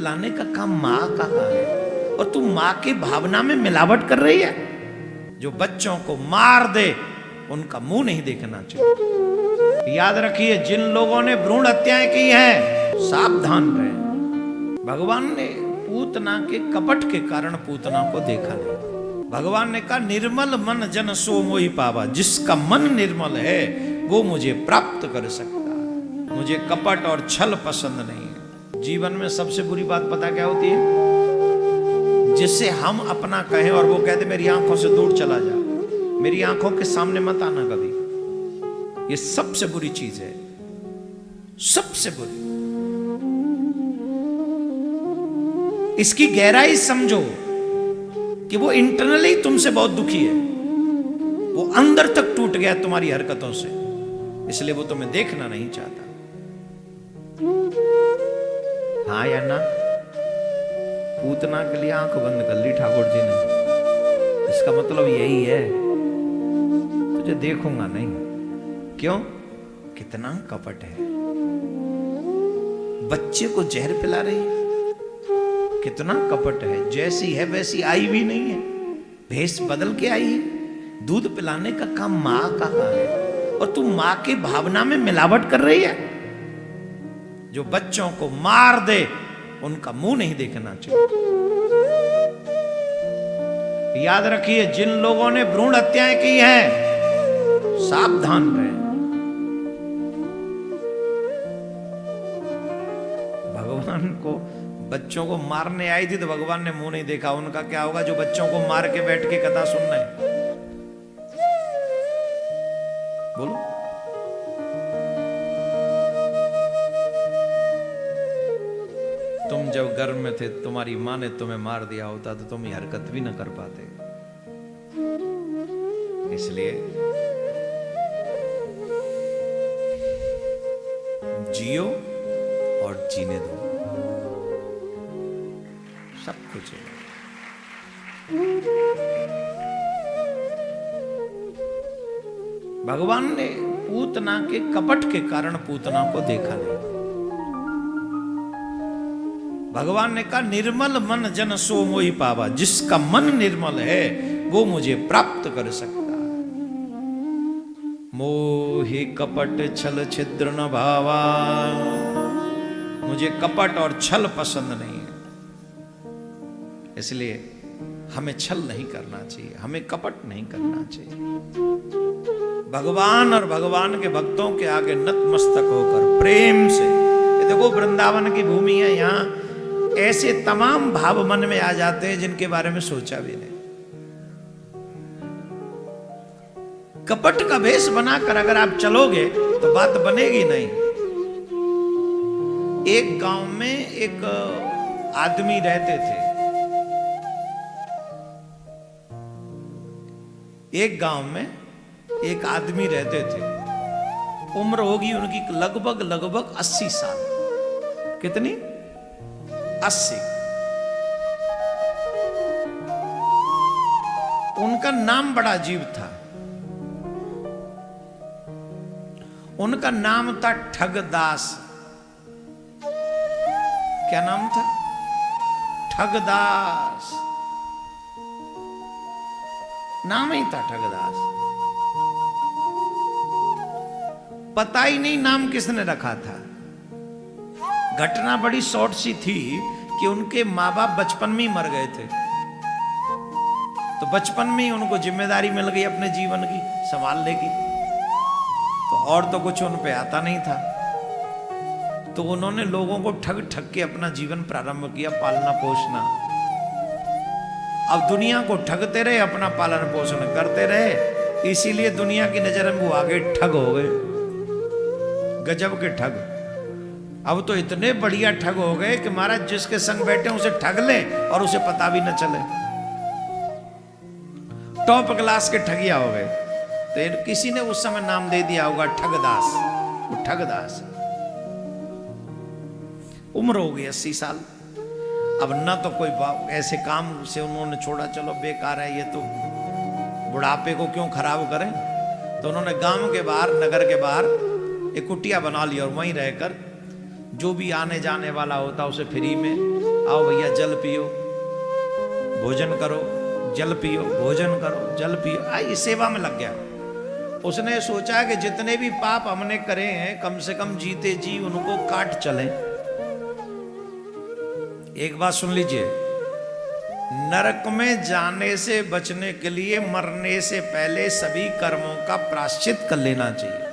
पिलाने का काम माँ का है और तू माँ के भावना में मिलावट कर रही है। जो बच्चों को मार दे उनका मुंह नहीं देखना चाहिए। याद रखिए, जिन लोगों ने भ्रूण हत्याएं की हैं सावधान रहे। भगवान ने पूतना के कपट के कारण पूतना को देखा नहीं। भगवान ने कहा निर्मल मन जन सो मोहि पावा, जिसका मन निर्मल है वो मुझे प्राप्त कर सकता है। मुझे कपट और छल पसंद नहीं है। जीवन में सबसे बुरी बात पता क्या होती है? जिससे हम अपना कहें और वो कहते मेरी आंखों से दूर चला जा, मेरी आंखों के सामने मत आना कभी। ये सबसे बुरी चीज है, सबसे बुरी। इसकी गहराई समझो कि वो इंटरनली तुमसे बहुत दुखी है, वो अंदर तक टूट गया तुम्हारी हरकतों से, इसलिए वो तुम्हें देखना नहीं चाहता। हाँ या ना? पूतना के लिए आंख बंद कर ली ठाकुर जी ने। इसका मतलब यही है, तुझे देखूंगा नहीं। क्यों? कितना कपट है। बच्चे को जहर पिला रही है, कितना कपट है। जैसी है वैसी आई भी नहीं है, भेष बदल के आई है। दूध पिलाने का काम माँ का है और तू माँ की भावना में मिलावट कर रही है। जो बच्चों को मार दे उनका मुंह नहीं देखना चाहिए। याद रखिए, जिन लोगों ने भ्रूण हत्याएं की हैं सावधान रहे। भगवान को बच्चों को मारने आई थी तो भगवान ने मुंह नहीं देखा। उनका क्या होगा जो बच्चों को मार के बैठ के कथा सुन रहे हैं? बोलो। तुम जब गर्भ में थे तुम्हारी मां ने तुम्हें मार दिया होता तो तुम ये हरकत भी न कर पाते। इसलिए जियो और जीने दो, सब कुछ है। भगवान ने पूतना के कपट के कारण पूतना को देखा नहीं। भगवान ने कहा निर्मल मन जन सो मोहि पावा, जिसका मन निर्मल है वो मुझे प्राप्त कर सकता है। मोहि कपट छल छिद्र न भावा, मुझे कपट और छल पसंद नहीं है। इसलिए हमें छल नहीं करना चाहिए, हमें कपट नहीं करना चाहिए। भगवान और भगवान के भक्तों के आगे नतमस्तक होकर प्रेम से, ये देखो वृंदावन की भूमि है, यहाँ ऐसे तमाम भाव मन में आ जाते हैं जिनके बारे में सोचा भी नहीं। कपट का भेष बनाकर अगर आप चलोगे तो बात बनेगी नहीं। एक गांव में एक आदमी रहते थे। एक गांव में एक आदमी रहते थे। उम्र होगी उनकी लगभग 80 साल। कितनी? 80। उनका नाम बड़ा अजीब था। उनका नाम था ठगदास। क्या नाम था? ठगदास। नाम ही था ठगदास। पता ही नहीं नाम किसने रखा था। घटना बड़ी शॉर्ट सी थी कि उनके माँ बाप बचपन में ही मर गए थे, तो बचपन में ही उनको जिम्मेदारी मिल गई अपने जीवन की संभालने की, तो और तो कुछ उन पे आता नहीं था। तो उन्होंने लोगों को ठग ठग के अपना जीवन प्रारंभ किया, पालना पोषना। अब दुनिया को ठगते रहे, अपना पालन पोषण करते रहे, इसीलिए दुनिया की नजर में वो आगे ठग हो गए, गजब के ठग। अब तो इतने बढ़िया ठग हो गए कि महाराज जिसके संग बैठे उसे ठग ले और उसे पता भी न चले। टॉप क्लास के ठगिया हो गए। तो किसी ने उस समय नाम दे दिया होगा ठगदास। वो ठगदास। उम्र हो गई 80 साल। अब न तो कोई ऐसे काम से उन्होंने छोड़ा, चलो बेकार है ये तो, बुढ़ापे को क्यों खराब करें। तो उन्होंने गांव के बाहर, नगर के बाहर एक कुटिया बना ली और वहीं रहकर जो भी आने जाने वाला होता उसे फ्री में आओ भैया जल पियो, भोजन करो, जल पियो, भोजन करो, जल पियो। आई सेवा में लग गया। उसने सोचा कि जितने भी पाप हमने करे हैं कम से कम जीते जी उनको काट चलें। एक बात सुन लीजिए, नरक में जाने से बचने के लिए मरने से पहले सभी कर्मों का प्रायश्चित कर लेना चाहिए।